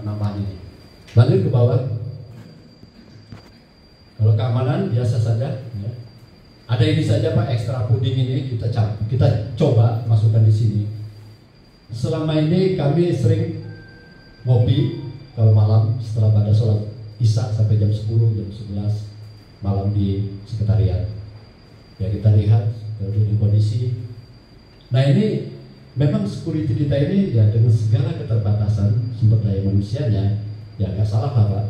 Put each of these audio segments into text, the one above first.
penambahan ini. Lanjut ke bawah. Kalau keamanan biasa saja, ya. Ada ini saja Pak, ekstra puding ini kita coba masukkan di sini. Selama ini kami sering ngopi kalau malam setelah pada sholat Isya sampai jam 10, jam 11 malam di sekretariat. Ya kita lihat dari kondisi. Nah ini memang security kita ini ya dengan segala keterbatasan sumber daya manusianya ya nggak salah Pak.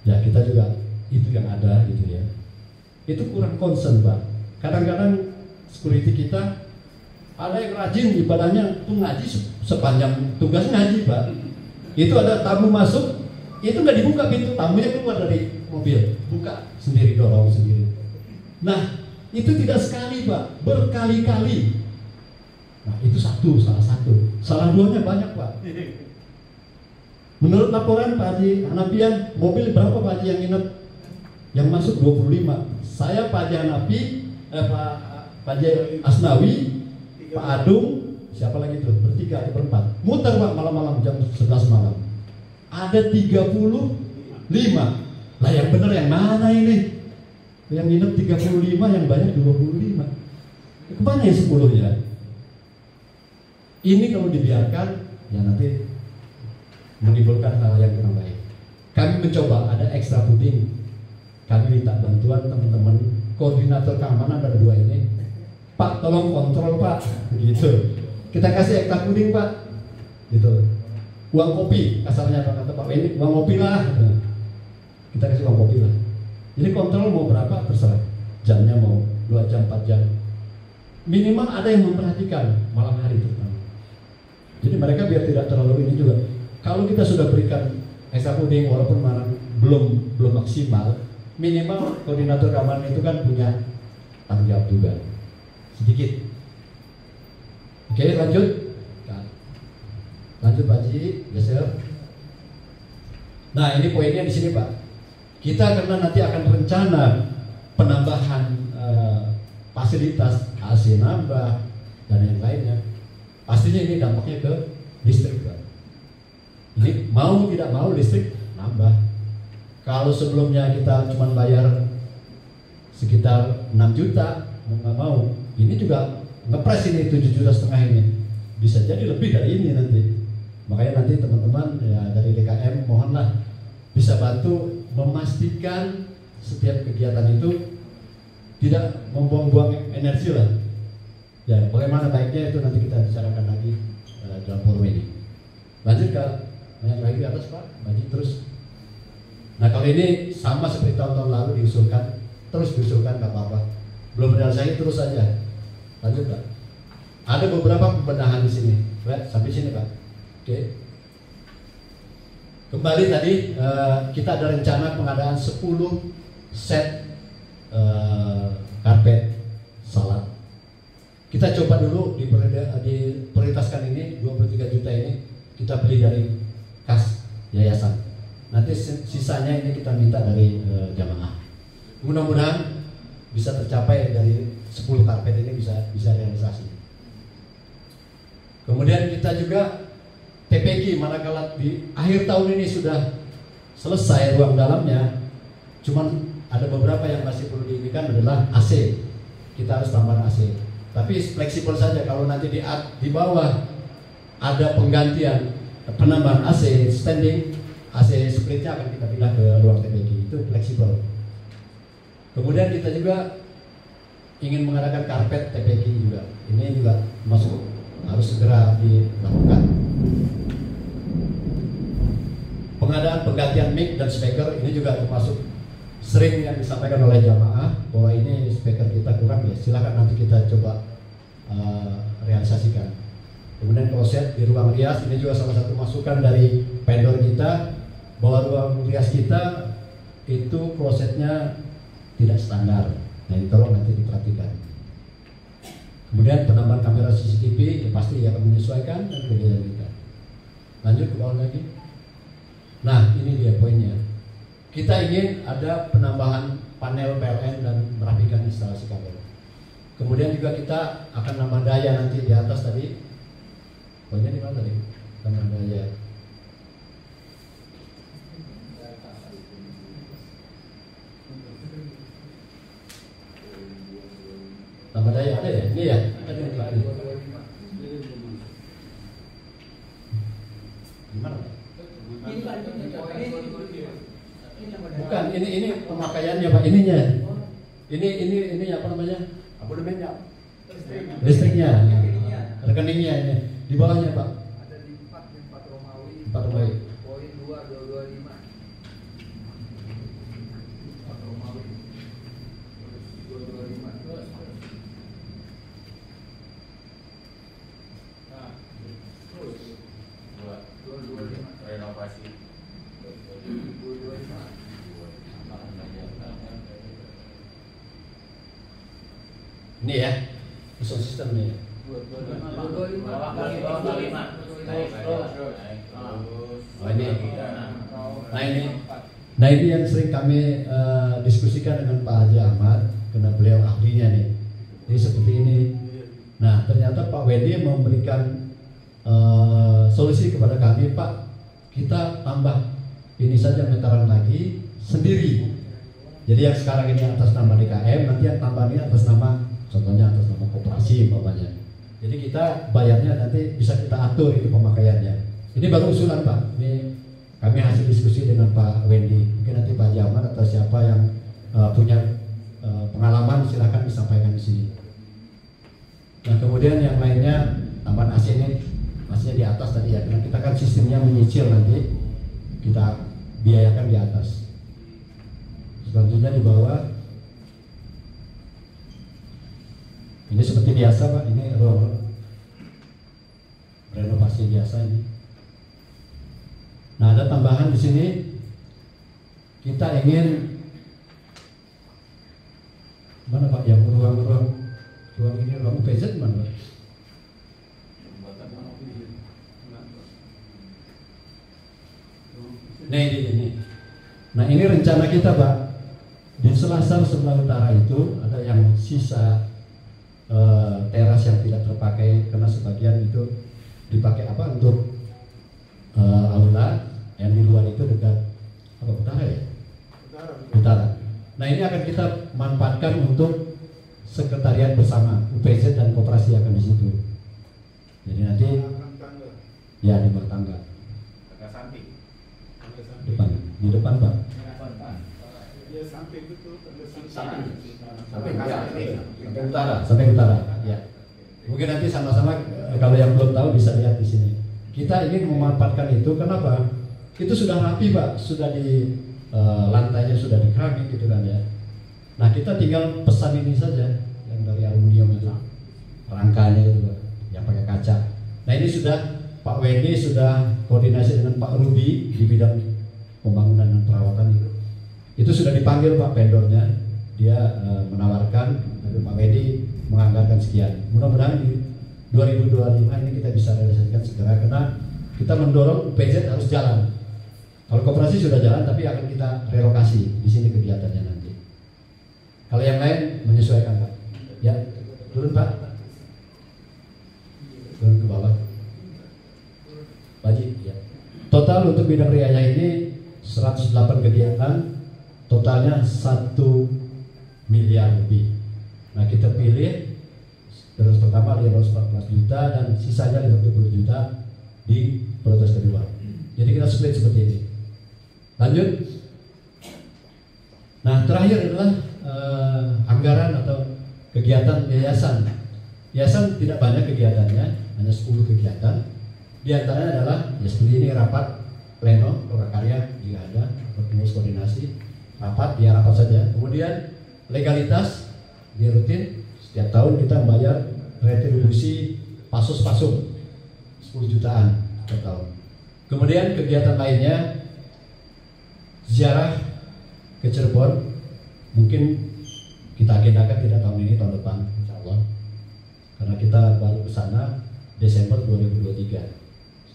Ya kita juga itu yang ada gitu ya. Itu kurang concern Pak. Kadang-kadang security kita ada yang rajin ibadahnya tuh ngaji sepanjang tugas ngaji Pak. Itu ada tamu masuk, itu nggak dibuka pintu, tamunya keluar dari mobil, buka sendiri, dorong sendiri. Nah itu tidak sekali Pak, berkali-kali. Nah itu salah satu. Salah duanya banyak Pak. Menurut laporan Pak Haji Hanafian, mobil berapa Pak Haji yang nginep? Yang masuk 25. Saya Pak Haji Hanafi, Pak Haji Asnawi, Pak Adung, siapa lagi itu? Bertiga atau berempat. Muter Pak malam-malam jam 11 malam. Ada 35. Lah yang benar yang mana ini? Yang nginep 35, yang banyak 25. Kemana yang 10 ya? Ini kalau dibiarkan, ya nanti menimbulkan hal yang kurang baik. Kami mencoba ada ekstra puding. Kami minta bantuan teman-teman koordinator keamanan ada 2 ini. Pak tolong kontrol Pak, gitu. Kita kasih ekstra puding Pak, gitu. Uang kopi, kasarnya kata Pak ini uang kopi lah. Kita kasih uang kopi lah. Jadi kontrol mau berapa terserah. Jamnya mau 2 jam, 4 jam. Minimal ada yang memperhatikan malam hari terutama. Jadi mereka biar tidak terlalu ini juga. Kalau kita sudah berikan ekstra puding walaupun belum maksimal, minimal koordinator keamanan itu kan punya tanggung jawab juga sedikit. Oke lanjut Pak Haji, geser. Nah ini poinnya di sini Pak. Kita karena nanti akan rencana penambahan fasilitas AC nambah dan yang lainnya, pastinya ini dampaknya ke listrik Pak. Ini mau tidak mau listrik nambah. Kalau sebelumnya kita cuma bayar sekitar 6 juta, mau nggak mau, ini juga ngepres ini 7,5 juta ini. Bisa jadi lebih dari ini nanti. Makanya nanti teman-teman ya dari DKM mohonlah bisa bantu memastikan setiap kegiatan itu tidak membuang-buang energi lah. Ya bagaimana baiknya itu nanti kita bicarakan lagi dalam forum ini. Lanjut ke yang lagi di atas Pak, lanjut terus. Nah kalau ini sama seperti tahun-tahun lalu diusulkan, terus diusulkan nggak apa-apa. Belum menyelesaikan terus saja. Lanjut Pak. Ada beberapa pembenahan di sini, Pak. Sampai sini Pak. Oke. Kembali tadi kita ada rencana pengadaan 10 set karpet salat. Kita coba dulu diprioritaskan ini 23 juta ini kita beli dari kas yayasan. Nanti sisanya ini kita minta dari jamaah. Mudah-mudahan bisa tercapai dari 10 karpet ini bisa realisasi. Kemudian kita juga TPG manakala di akhir tahun ini sudah selesai ruang dalamnya, cuman ada beberapa yang masih perlu diinikan adalah AC. Kita harus tambah AC. Tapi fleksibel saja kalau nanti di bawah ada penggantian penambahan AC standing, AC splitnya akan kita pindah ke ruang TPG, itu fleksibel. Kemudian kita juga ingin mengadakan karpet TPG juga. Ini juga masuk harus segera dilakukan. Pengadaan penggantian mic dan speaker ini juga termasuk sering yang disampaikan oleh jamaah bahwa ini speaker kita kurang ya. Silakan nanti kita coba realisasikan. Kemudian kloset di ruang rias ini juga salah satu masukan dari vendor kita bahwa ruang rias kita itu klosetnya tidak standar. Nah ini tolong nanti diperhatikan. Kemudian penambahan kamera CCTV ya pasti akan menyesuaikan dan kegiatan kita. Lanjut ke bawah lagi. Nah ini dia poinnya. Kita ingin ada penambahan panel PLN dan merapikan instalasi kabel. Kemudian juga kita akan nambah daya nanti di atas tadi. Poinnya di mana tadi? Tambah daya. Gimana Pak? Bukan, ini pemakaiannya Pak, ininya. Ini apa namanya? Abonemennya. Listriknya. Rekeningnya ini. Di bawahnya Pak. Ada di 4 Romawi. 4 Romawi. Poin 2225. 4 Romawi. 2225. Nah, terus 225 renovasi 225. Ini ya. Sound system nih. 225. Oh ini. Nah ini yang sering kami diskusikan dengan Pak Haji Ahmad, karena beliau ahlinya nih. Ini seperti ini. Nah ternyata Pak Wendy memberikan solusi kepada kami, Pak, kita tambah ini saja meteran lagi sendiri. Jadi yang sekarang ini atas nama DKM, nanti yang tambah ini atas nama, contohnya atas nama koperasi umpamanya. Jadi kita bayarnya nanti bisa kita atur itu pemakaiannya. Ini baru usulan Pak. Ini kami hasil diskusi dengan Pak Wendy. Mungkin nanti Pak Jamal atau siapa yang punya pengalaman silahkan disampaikan di sini. Nah kemudian yang lainnya tambahan AC ini masih di atas tadi ya. Karena kita kan sistemnya menyicil nanti, kita biayakan di atas. Selanjutnya di bawah. Ini seperti biasa Pak, ini ruang renovasi biasa ini. Nah ada tambahan di sini, kita ingin mana Pak yang ruang ini ruang UPZ mana Pak? Nah ini. Nah ini rencana kita Pak, di Selasar sebelah utara itu ada yang sisa teras yang tidak terpakai karena sebagian itu dipakai apa untuk aula, yang di luar itu dekat apa utara ya? Utara. Nah ini akan kita manfaatkan untuk sekretariat bersama UPZ dan koperasi akan di situ. Jadi nanti ya di belakang tangga. agak samping Depan, di depan Pak. Sampai utara. Ya. Mungkin nanti sama-sama kalau yang belum tahu bisa lihat di sini. Kita ingin memanfaatkan itu, kenapa? Itu sudah rapi Pak, sudah di lantainya sudah di keramik gitu kan ya. Nah kita tinggal pesan ini saja yang dari aluminium itu, rangkanya itu Pak, yang pakai kaca. Nah ini sudah Pak Wendy sudah koordinasi dengan Pak Ruby di bidang pembangunan dan perawatan itu. Itu sudah dipanggil Pak vendornya, dia menawarkan, lalu Pak Wendy menganggarkan sekian. Mudah-mudahan di 2025 ini kita bisa realisasikan segera, karena kita mendorong UPZ harus jalan. Kalau koperasi sudah jalan, tapi akan kita relokasi di sini kegiatannya nanti. Kalau yang lain menyesuaikan Pak. Ya, turun Pak. Turun ke bawah. Wajib ya. Total untuk bidang riayah ini 108 kegiatan, totalnya 1 miliar lebih. Nah kita pilih terus pertama 514 juta dan sisanya 50 juta di prioritas kedua. Jadi kita split seperti ini. Lanjut. Nah terakhir adalah anggaran atau kegiatan yayasan. Yayasan tidak banyak kegiatannya, hanya 10 kegiatan. Di antaranya adalah ya seperti ini, rapat pleno lokakarya jika ada, pengurus koordinasi, rapat ya rapat saja. Kemudian legalitas dia rutin, setiap tahun kita membayar retribusi pasus-pasum 10 jutaan per tahun. Kemudian kegiatan lainnya ziarah ke Cirebon, mungkin kita agendakan tidak tahun ini, tahun depan insya Allah, karena kita baru ke sana Desember 2023.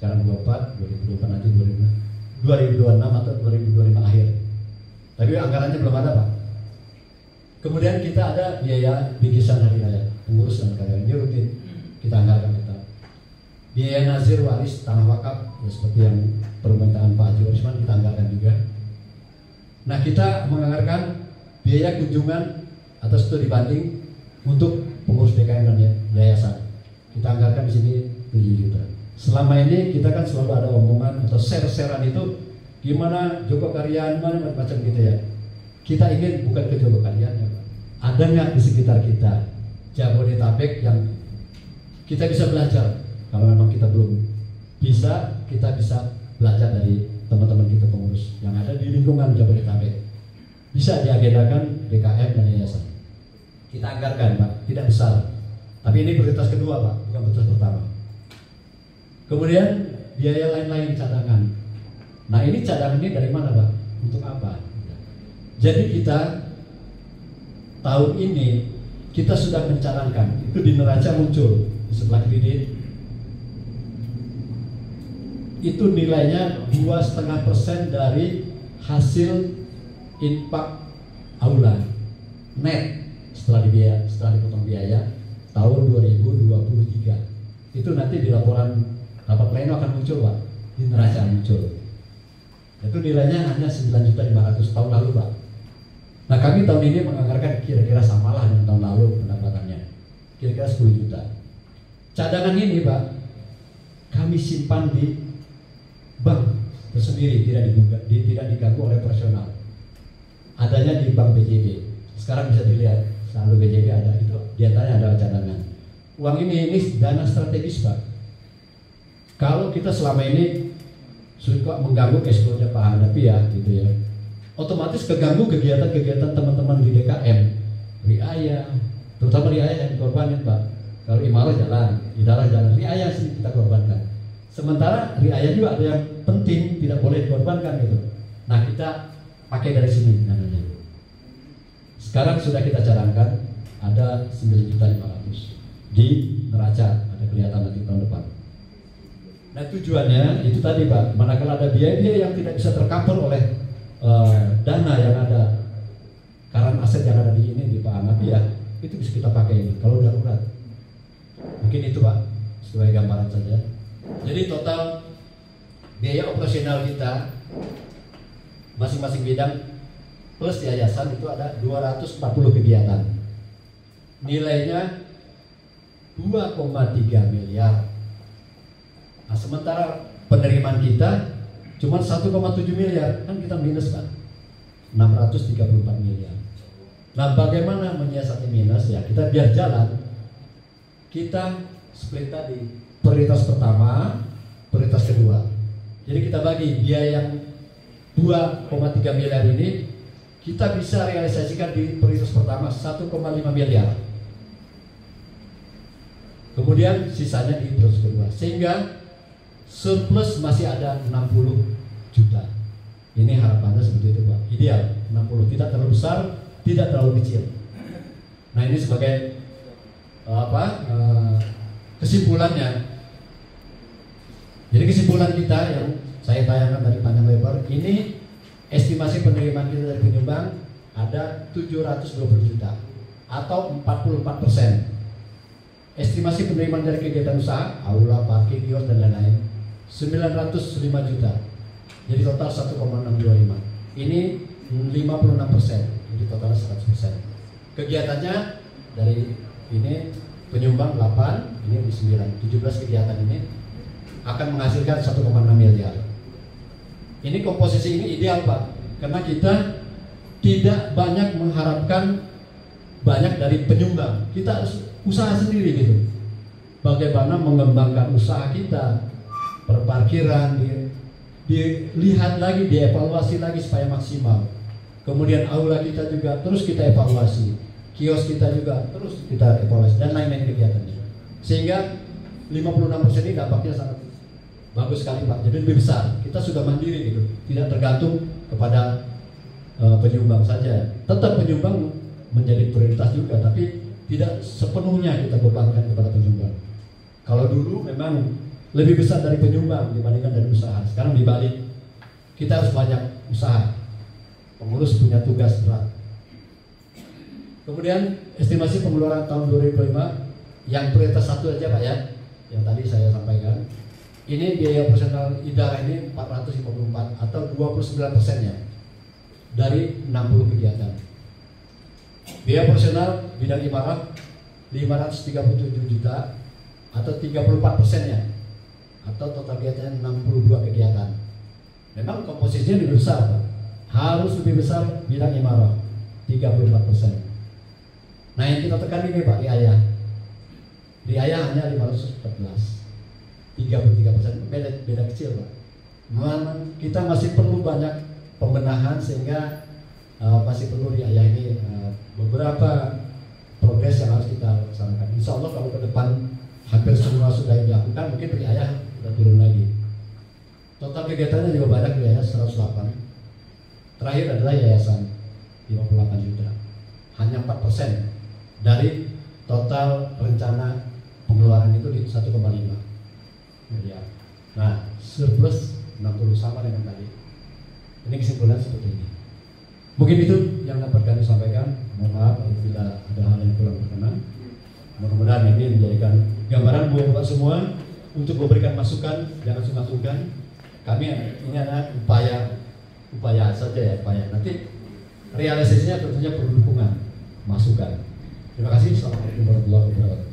Sekarang 24, 2024 nanti 2026 atau 2025 akhir. Tapi anggarannya belum ada Pak. Kemudian kita ada biaya bingkisan hari raya, pengurus dan karyawan ini rutin kita anggarkan kita. Biaya nazir waris tanah wakaf ya, seperti yang permintaan Pak Haji Warisman kita anggarkan juga. Nah kita menganggarkan biaya kunjungan atau studi banding untuk pengurus DKM dan yayasan. Kita anggarkan di sini 7 juta. selama ini kita kan selalu ada omongan atau share-sharean itu gimana Jogokarian, mana macam gitu ya. Kita ingin bukan ke Jogokarian ya, ada nggak di sekitar kita Jabodetabek yang kita bisa belajar. Kalau memang kita belum bisa, kita bisa belajar dari teman-teman kita pengurus yang ada di lingkungan Jabodetabek. Bisa diagendakan DKM dan yayasan. Kita anggarkan Pak, tidak besar. Tapi ini prioritas kedua Pak, bukan prioritas pertama. Kemudian biaya lain-lain cadangan. Nah ini cadangan ini dari mana Pak? Untuk apa? Jadi kita tahun ini kita sudah mencadangkan, itu di neraca muncul di sebelah kredit. Itu nilainya 2,5% dari hasil infak aula net setelah dipotong biaya tahun 2023. Itu nanti di laporan rapat pleno akan muncul Pak, di neraca muncul. Itu nilainya hanya 9.500.000 tahun lalu Pak. Nah kami tahun ini menganggarkan kira-kira samalah dengan tahun lalu pendapatannya, kira-kira 10 juta. Cadangan ini Pak kami simpan di bank tersendiri, tidak diganggu oleh operasional. Adanya di bank BJB. Sekarang bisa dilihat selalu BJB ada itu, di antaranya ada cadangan. Uang ini dana strategis Pak. Kalau kita selama ini suka mengganggu cash flow-nya Pak Hanafi ya gitu ya, otomatis keganggu kegiatan-kegiatan teman-teman di DKM, riaya, terutama riaya yang dikorbanin Pak. Kalau imarah jalan, idarah jalan, riaya sih kita korbankan. Sementara riaya juga ada yang penting tidak boleh dikorbankan gitu. Nah kita pakai dari sini namanya. Sekarang sudah kita cadangkan ada 9.500.000 di neraca, ada kelihatan nanti tahun depan. Nah tujuannya itu tadi Pak, manakala ada biaya-biaya yang tidak bisa tercover oleh dana yang ada, current aset yang ada di ini di Pak Hanafi ya, itu bisa kita pakai ini kalau darurat. Mungkin itu Pak sebagai gambaran saja. Jadi total biaya operasional kita masing-masing bidang plus yayasan itu ada 240 kegiatan. Nilainya 2,3 miliar. Nah, sementara penerimaan kita cuma 1,7 miliar, kan kita minus Pak. 634 miliar. Nah, bagaimana menyiasati minus ya? Kita biar jalan. Kita split tadi. Prioritas pertama, prioritas kedua. Jadi kita bagi biaya yang 2,3 miliar ini kita bisa realisasikan di prioritas pertama 1,5 miliar. Kemudian sisanya di prioritas kedua. Sehingga surplus masih ada 60 juta. Ini harapannya seperti itu Pak. Ideal 60, tidak terlalu besar, tidak terlalu kecil. Nah ini sebagai kesimpulannya. Jadi kesimpulan kita yang saya tayangkan dari panjang lebar, ini estimasi penerimaan kita dari penyumbang ada 720 juta atau 44%. Estimasi penerimaan dari kegiatan usaha, aula, parkir, kios dan lain-lain 905 juta. Jadi total 1,625. Ini 56%. Jadi total 100%. Kegiatannya dari ini penyumbang 8, ini di 9, 17 kegiatan ini akan menghasilkan 1,6 miliar. Ini komposisi ini ideal Pak, karena kita tidak banyak mengharapkan banyak dari penyumbang. Kita harus usaha sendiri gitu. Bagaimana mengembangkan usaha kita, perparkiran, dilihat lagi, dievaluasi lagi supaya maksimal. Kemudian aula kita juga terus kita evaluasi, kios kita juga terus kita evaluasi dan lain-lain kegiatannya. Sehingga 56% ini dampaknya sangat bagus sekali Pak. Jadi lebih besar. Kita sudah mandiri gitu, tidak tergantung kepada penyumbang saja. Tetap penyumbang menjadi prioritas juga, tapi tidak sepenuhnya kita bebankan kepada penyumbang. Kalau dulu memang lebih besar dari penyumbang dibandingkan dari usaha. Sekarang dibalik, kita harus banyak usaha. Pengurus punya tugas berat. Kemudian estimasi pengeluaran tahun 2025 yang prioritas satu aja Pak ya, yang tadi saya sampaikan. Ini biaya operasional IDARA ini 454 atau 29%-nya dari 60 kegiatan. Biaya operasional bidang imarah 537 juta atau 34%-nya atau total kegiatannya 62 kegiatan. Memang komposisinya lebih besar, Pak. Harus lebih besar bidang imarah 34%. Nah yang kita tekan ini Pak, riayah. Riayah hanya 514, 33%, beda kecil Pak. Memang kita masih perlu banyak pembenahan sehingga masih perlu riayah ini beberapa progres yang harus kita laksanakan. Insya Allah kalau ke depan hampir semua sudah dilakukan, mungkin riayah sudah turun lagi. Total kegiatannya juga banyak, riayah 108. Terakhir adalah yayasan 58 juta. Hanya 4% dari total rencana pengeluaran itu di 1,5 miliar. Nah, surplus 60 sama dengan tadi. Ini kesimpulan seperti ini. Mungkin itu yang dapat kami sampaikan. Mohon maaf apabila ada hal yang kurang berkenan. Mudah-mudahan ini menjadikan gambaran buat Bapak semua untuk memberikan masukan, jangan sungkan-sungkan. Kami ini adalah upaya saja ya, upaya. Nanti realisasinya tentunya perlu dukungan, masukan. Terima kasih. Assalamualaikum warahmatullahi wabarakatuh.